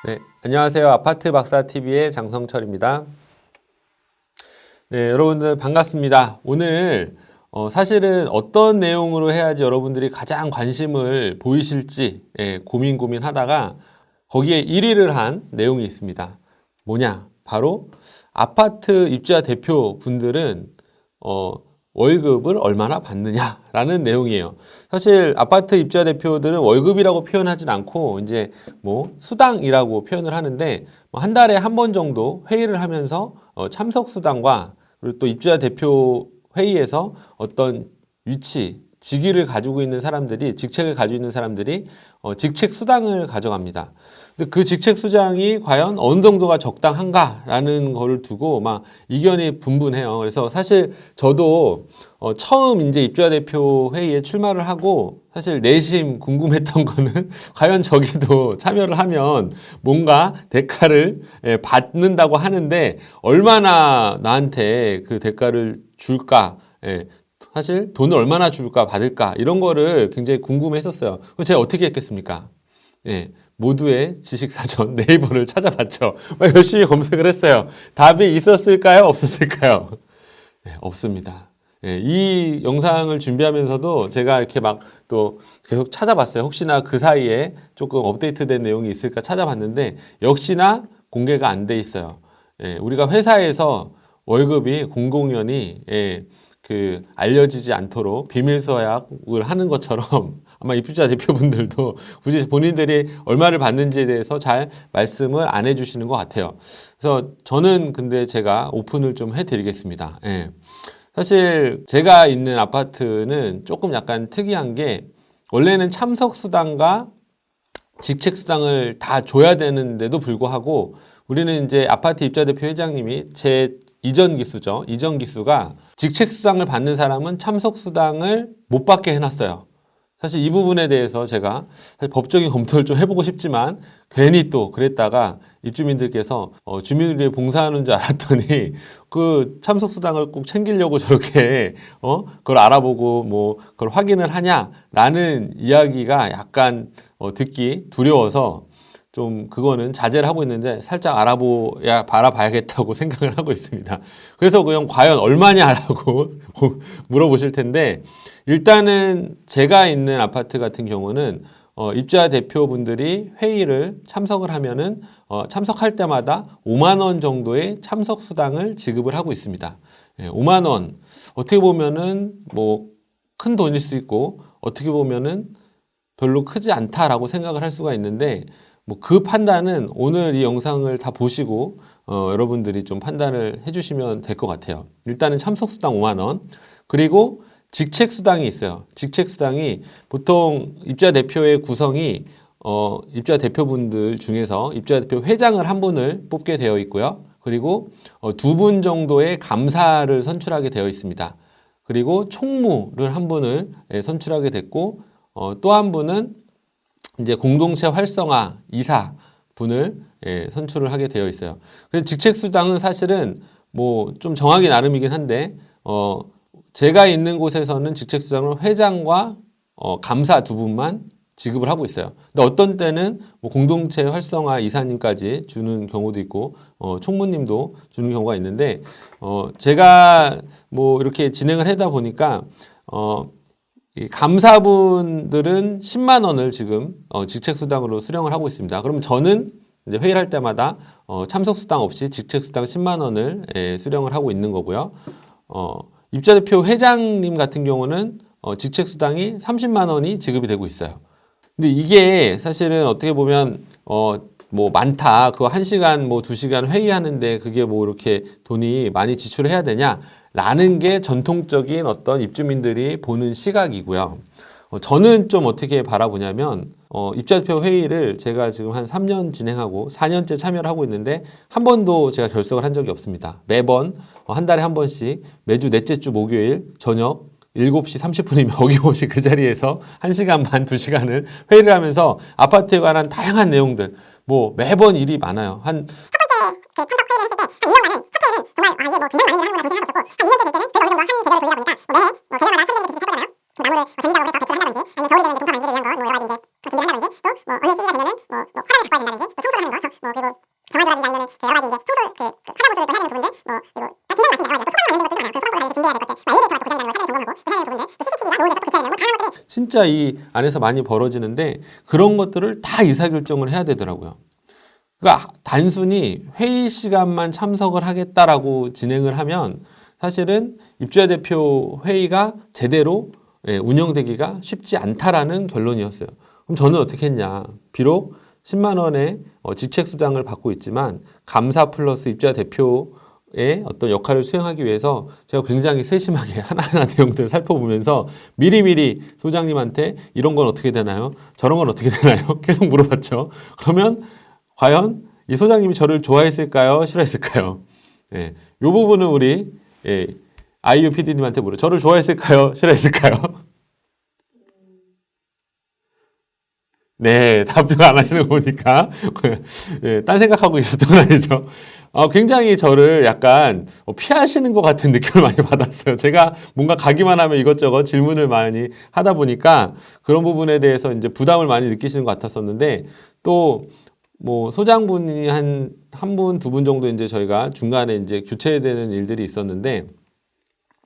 네, 안녕하세요. 아파트 박사 TV의 장성철입니다. 네, 여러분들 반갑습니다. 오늘 사실은 어떤 내용으로 해야지 여러분들이 가장 관심을 보이실지 고민하다가 거기에 1위를 한 내용이 있습니다. 뭐냐? 바로 아파트 입주자 대표분들은 월급을 얼마나 받느냐라는 내용이에요. 사실 아파트 입주자 대표들은 월급이라고 표현하진 않고 이제 뭐 수당이라고 표현을 하는데 한 달에 한 번 정도 회의를 하면서 참석 수당과 그리고 또 입주자 대표 회의에서 어떤 위치, 직위를 가지고 있는 사람들이 직책을 가지고 있는 사람들이 직책 수당을 가져갑니다. 근데 그 직책 수당이 과연 어느 정도가 적당한가라는 거를 두고 막 이견이 분분해요. 그래서 사실 저도 처음 이제 입주자 대표 회의에 출마를 하고 사실 내심 궁금했던 거는 과연 저기도 참여를 하면 뭔가 대가를 받는다고 하는데 얼마나 나한테 그 대가를 줄까? 사실 돈을 얼마나 줄까 받을까 이런 거를 굉장히 궁금했었어요. 그럼 제가 어떻게 했겠습니까? 모두의 지식사전 네이버를 찾아봤죠. 열심히 검색을 했어요. 답이 있었을까요? 없었을까요? 없습니다. 이 영상을 준비하면서도 제가 이렇게 막 또 계속 찾아봤어요. 혹시나 그 사이에 조금 업데이트된 내용이 있을까 찾아봤는데 역시나 공개가 안 돼 있어요. 우리가 회사에서 월급이 공공연히 알려지지 않도록 비밀 서약을 하는 것처럼 아마 입주자 대표분들도 굳이 본인들이 얼마를 받는지에 대해서 잘 말씀을 안 해주시는 것 같아요. 그래서 저는 근데 제가 오픈을 좀 해드리겠습니다. 사실 제가 있는 아파트는 조금 약간 특이한 게 원래는 참석 수당과 직책 수당을 다 줘야 되는데도 불구하고 우리는 이제 아파트 입주자 대표 회장님이 제 이전 기수죠. 이전 기수가 직책 수당을 받는 사람은 참석 수당을 못 받게 해놨어요. 사실 이 부분에 대해서 제가 사실 법적인 검토를 좀 해보고 싶지만 괜히 또 그랬다가 입주민들께서 주민을 위해 봉사하는 줄 알았더니 그 참석 수당을 꼭 챙기려고 저렇게 그걸 알아보고 뭐 그걸 확인을 하냐라는 이야기가 약간 듣기 두려워서 좀 그거는 자제를 하고 있는데 살짝 알아봐야겠다고 생각을 하고 있습니다. 그래서 그냥 과연 얼마냐라고 물어보실 텐데 일단은 제가 있는 아파트 같은 경우는 입주자 대표분들이 회의를 참석을 하면은 참석할 때마다 5만 원 정도의 참석 수당을 지급을 하고 있습니다. 5만 원 어떻게 보면은 뭐 큰 돈일 수 있고 어떻게 보면은 별로 크지 않다라고 생각을 할 수가 있는데 뭐 그 판단은 오늘 이 영상을 다 보시고 여러분들이 좀 판단을 해주시면 될 것 같아요. 일단은 참석수당 5만 원 그리고 직책수당이 있어요. 직책수당이 보통 입주자 대표의 구성이 입주자 대표분들 중에서 입주자 대표 회장을 한 분을 뽑게 되어 있고요. 그리고 두 분 정도의 감사를 선출하게 되어 있습니다. 그리고 총무를 한 분을 선출하게 됐고 또 한 분은 이제 공동체 활성화 이사 분을 선출을 하게 되어 있어요. 그래서 직책 수당은 사실은 뭐 좀 정하기 나름이긴 한데 제가 있는 곳에서는 직책 수당을 회장과 감사 두 분만 지급을 하고 있어요. 근데 어떤 때는 뭐 공동체 활성화 이사님까지 주는 경우도 있고 총무님도 주는 경우가 있는데 제가 뭐 이렇게 진행을 하다 보니까 이 감사분들은 10만 원을 지금 직책수당으로 수령을 하고 있습니다. 그러면 저는 이제 회의를 할 때마다 참석수당 없이 직책수당 10만 원을 수령을 하고 있는 거고요. 입주자대표 회장님 같은 경우는 직책수당이 30만 원이 지급이 되고 있어요. 근데 이게 사실은 어떻게 보면 뭐 많다. 그거 1시간 뭐 2시간 회의하는데 그게 뭐 이렇게 돈이 많이 지출해야 되냐라는 게 전통적인 어떤 입주민들이 보는 시각이고요. 저는 좀 어떻게 바라보냐면 입주자대표 회의를 제가 지금 한 3년 진행하고 4년째 참여를 하고 있는데 한 번도 제가 결석을 한 적이 없습니다. 매번 한 달에 한 번씩 매주 넷째 주 목요일 저녁 7시 30분이면 어김없이 그 자리에서 1시간 반, 2시간을 회의를 하면서 아파트에 관한 다양한 내용들, 뭐 매번 일이 많아요. 한 첫 번째 그 참석 회의를 했을 때 한 2년 만에 첫 회의는 정말 이게 뭐 굉장히 많은 정말 정신이 하나도 없고 한 2년째 될 때는 그래도 어느 정도 한 계절을 돌리다 보니까 매해 계절마다 프로젝트를 진행해보잖아요. 나무를 정리 작업을 해서 배치를 한다든지 아니면 겨울이 되면 농사 만들기 위한 거 뭐 여러 가지 이제 준비를 한다든지 또 뭐 어느 시기가 되면은 뭐 화단을 갖고 와야 된다든지 또 청소를 하는 거 진짜 이 안에서 많이 벌어지는데 그런 것들을 다 의사결정을 해야 되더라고요. 그러니까 단순히 회의 시간만 참석을 하겠다라고 진행을 하면 사실은 입주자 대표 회의가 제대로 운영되기가 쉽지 않다라는 결론이었어요. 그럼 저는 어떻게 했냐? 비록 10만 원의 직책 수당을 받고 있지만 감사 플러스 입주자 대표의 어떤 역할을 수행하기 위해서 제가 굉장히 세심하게 하나하나 내용들을 살펴보면서 미리미리 소장님한테 이런 건 어떻게 되나요? 저런 건 어떻게 되나요? 계속 물어봤죠. 그러면 과연 이 소장님이 저를 좋아했을까요? 싫어했을까요? 이 부분은 우리 아이유 PD님한테 저를 좋아했을까요? 싫어했을까요? 네, 답변 안 하시는 거 보니까 딴 생각하고 계셨던 건 아니죠. 굉장히 저를 약간 피하시는 것 같은 느낌을 많이 받았어요. 제가 뭔가 가기만 하면 이것저것 질문을 많이 하다 보니까 그런 부분에 대해서 이제 부담을 많이 느끼시는 것 같았었는데 또 뭐 소장분이 한 분, 두 분 정도 이제 저희가 중간에 이제 교체되는 일들이 있었는데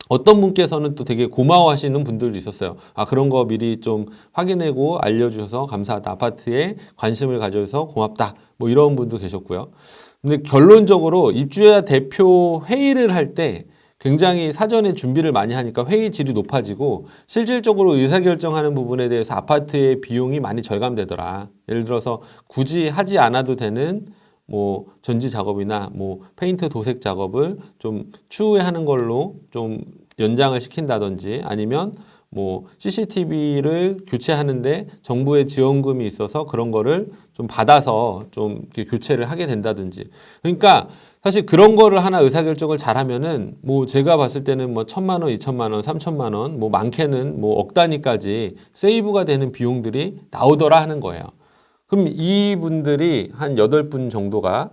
어떤 분께서는 또 되게 고마워하시는 분들도 있었어요. 그런 거 미리 좀 확인하고 알려주셔서 감사하다. 아파트에 관심을 가져줘서 고맙다. 뭐 이런 분도 계셨고요. 근데 결론적으로 입주자 대표 회의를 할 때 굉장히 사전에 준비를 많이 하니까 회의 질이 높아지고 실질적으로 의사결정하는 부분에 대해서 아파트의 비용이 많이 절감되더라. 예를 들어서 굳이 하지 않아도 되는 뭐 전지 작업이나 뭐 페인트 도색 작업을 좀 추후에 하는 걸로 좀 연장을 시킨다든지 아니면 뭐 CCTV를 교체하는데 정부의 지원금이 있어서 그런 거를 좀 받아서 좀 이렇게 교체를 하게 된다든지. 그러니까 사실 그런 거를 하나 의사결정을 잘하면은 뭐 제가 봤을 때는 뭐 1,000만 원, 2,000만 원, 3,000만 원, 뭐 많게는 뭐 억 단위까지 세이브가 되는 비용들이 나오더라 하는 거예요. 그럼 이분들이 한 8분 정도가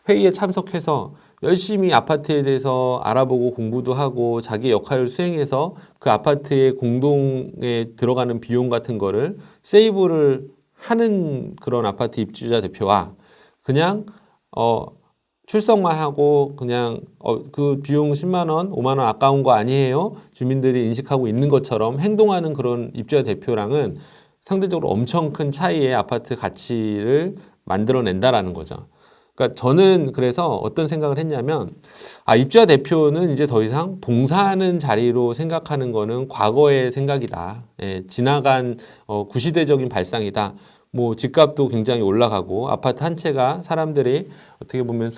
회의에 참석해서 열심히 아파트에 대해서 알아보고 공부도 하고 자기 역할을 수행해서 그 아파트의 공동에 들어가는 비용 같은 거를 세이브를 하는 그런 아파트 입주자 대표와 그냥 출석만 하고 그냥 그 비용 10만 원, 5만 원 아까운 거 아니에요? 주민들이 인식하고 있는 것처럼 행동하는 그런 입주자 대표랑은 상대적으로 엄청 큰 차이의 아파트 가치를 만들어낸다라는 거죠. 그러니까 저는 그래서 어떤 생각을 했냐면 입주자 대표는 이제 더 이상 봉사하는 자리로 생각하는 거는 과거의 생각이다. 지나간 구시대적인 발상이다. 뭐 집값도 굉장히 올라가고 아파트 한 채가 사람들이 어떻게 보면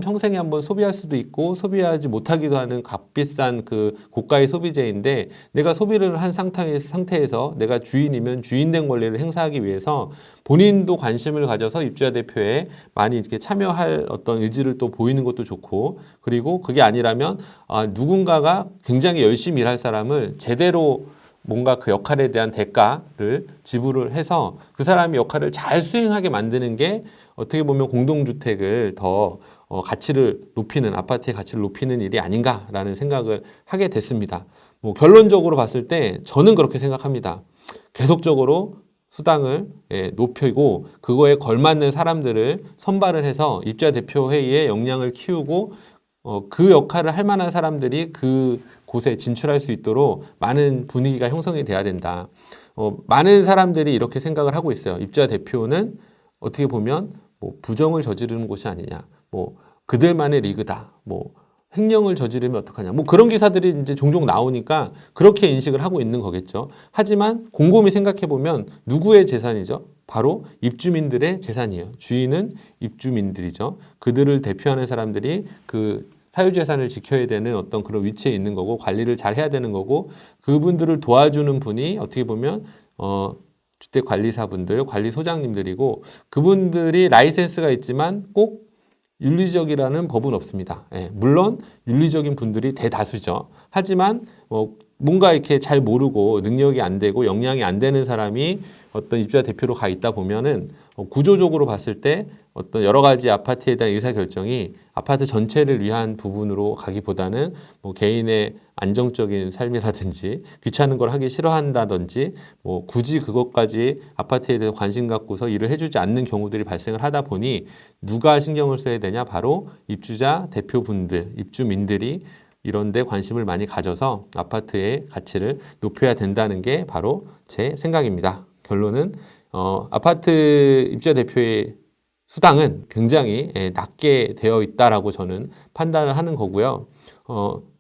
평생에 한 번 소비할 수도 있고 소비하지 못하기도 하는 값비싼 그 고가의 소비재인데 내가 소비를 한 상태에서 내가 주인이면 주인된 권리를 행사하기 위해서 본인도 관심을 가져서 입주자 대표에 많이 이렇게 참여할 어떤 의지를 또 보이는 것도 좋고 그리고 그게 아니라면 누군가가 굉장히 열심히 일할 사람을 제대로 뭔가 그 역할에 대한 대가를 지불을 해서 그 사람이 역할을 잘 수행하게 만드는 게 어떻게 보면 공동주택을 더 가치를 높이는 아파트의 가치를 높이는 일이 아닌가라는 생각을 하게 됐습니다. 뭐 결론적으로 봤을 때 저는 그렇게 생각합니다. 계속적으로 수당을 높이고 그거에 걸맞는 사람들을 선발을 해서 입주자 대표 회의의 역량을 키우고 그 역할을 할 만한 사람들이 그 곳에 진출할 수 있도록 많은 분위기가 형성이 돼야 된다. 많은 사람들이 이렇게 생각을 하고 있어요. 입주자 대표는 어떻게 보면 뭐 부정을 저지르는 곳이 아니냐. 뭐 그들만의 리그다. 뭐 횡령을 저지르면 어떡하냐. 뭐 그런 기사들이 이제 종종 나오니까 그렇게 인식을 하고 있는 거겠죠. 하지만 곰곰이 생각해 보면 누구의 재산이죠? 바로 입주민들의 재산이에요. 주인은 입주민들이죠. 그들을 대표하는 사람들이 그 사유재산을 지켜야 되는 어떤 그런 위치에 있는 거고 관리를 잘 해야 되는 거고 그분들을 도와주는 분이 어떻게 보면 주택관리사분들, 관리소장님들이고 그분들이 라이센스가 있지만 꼭 윤리적이라는 법은 없습니다. 물론 윤리적인 분들이 대다수죠. 하지만 뭔가 이렇게 잘 모르고 능력이 안 되고 역량이 안 되는 사람이 어떤 입주자 대표로 가 있다 보면은 구조적으로 봤을 때 어떤 여러 가지 아파트에 대한 의사결정이 아파트 전체를 위한 부분으로 가기보다는 뭐 개인의 안정적인 삶이라든지 귀찮은 걸 하기 싫어한다든지 뭐 굳이 그것까지 아파트에 대해서 관심 갖고서 일을 해주지 않는 경우들이 발생을 하다 보니 누가 신경을 써야 되냐? 바로 입주자 대표분들, 입주민들이 이런 데 관심을 많이 가져서 아파트의 가치를 높여야 된다는 게 바로 제 생각입니다. 결론은 아파트 입주자 대표의 수당은 굉장히 낮게 되어 있다라고 저는 판단을 하는 거고요.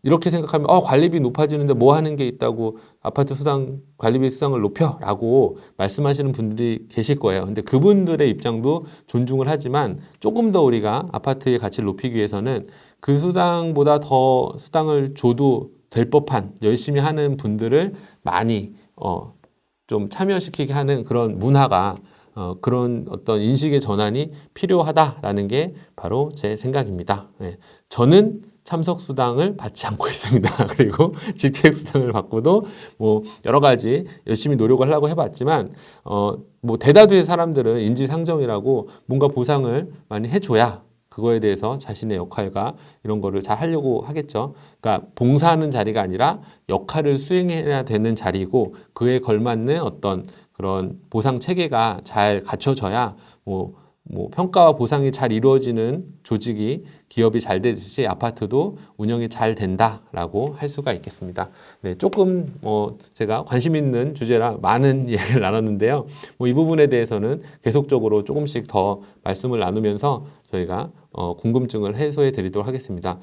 이렇게 생각하면 관리비 높아지는데 뭐 하는 게 있다고 아파트 수당 관리비 수당을 높여라고 말씀하시는 분들이 계실 거예요. 근데 그분들의 입장도 존중을 하지만 조금 더 우리가 아파트의 가치를 높이기 위해서는 그 수당보다 더 수당을 줘도 될 법한 열심히 하는 분들을 많이 좀 참여시키게 하는 그런 문화가 그런 어떤 인식의 전환이 필요하다라는 게 바로 제 생각입니다. 네. 저는 참석수당을 받지 않고 있습니다. 그리고 직책수당을 받고도 뭐 여러 가지 열심히 노력을 하려고 해봤지만 뭐 대다수의 사람들은 인지상정이라고 뭔가 보상을 많이 해줘야 그거에 대해서 자신의 역할과 이런 거를 잘 하려고 하겠죠. 그러니까 봉사하는 자리가 아니라 역할을 수행해야 되는 자리고 그에 걸맞는 어떤 그런 보상 체계가 잘 갖춰져야 뭐 평가와 보상이 잘 이루어지는 조직이 기업이 잘 되듯이 아파트도 운영이 잘 된다라고 할 수가 있겠습니다. 네, 조금 제가 관심 있는 주제라 많은 이야기를 나눴는데요. 이 부분에 대해서는 계속적으로 조금씩 더 말씀을 나누면서 저희가 궁금증을 해소해 드리도록 하겠습니다.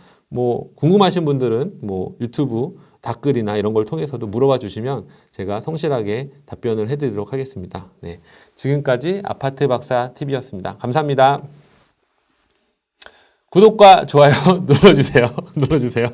궁금하신 분들은 유튜브 댓글이나 이런 걸 통해서도 물어봐 주시면 제가 성실하게 답변을 해드리도록 하겠습니다. 네, 지금까지 아파트 박사 TV였습니다. 감사합니다. 구독과 좋아요 눌러주세요. 눌러주세요.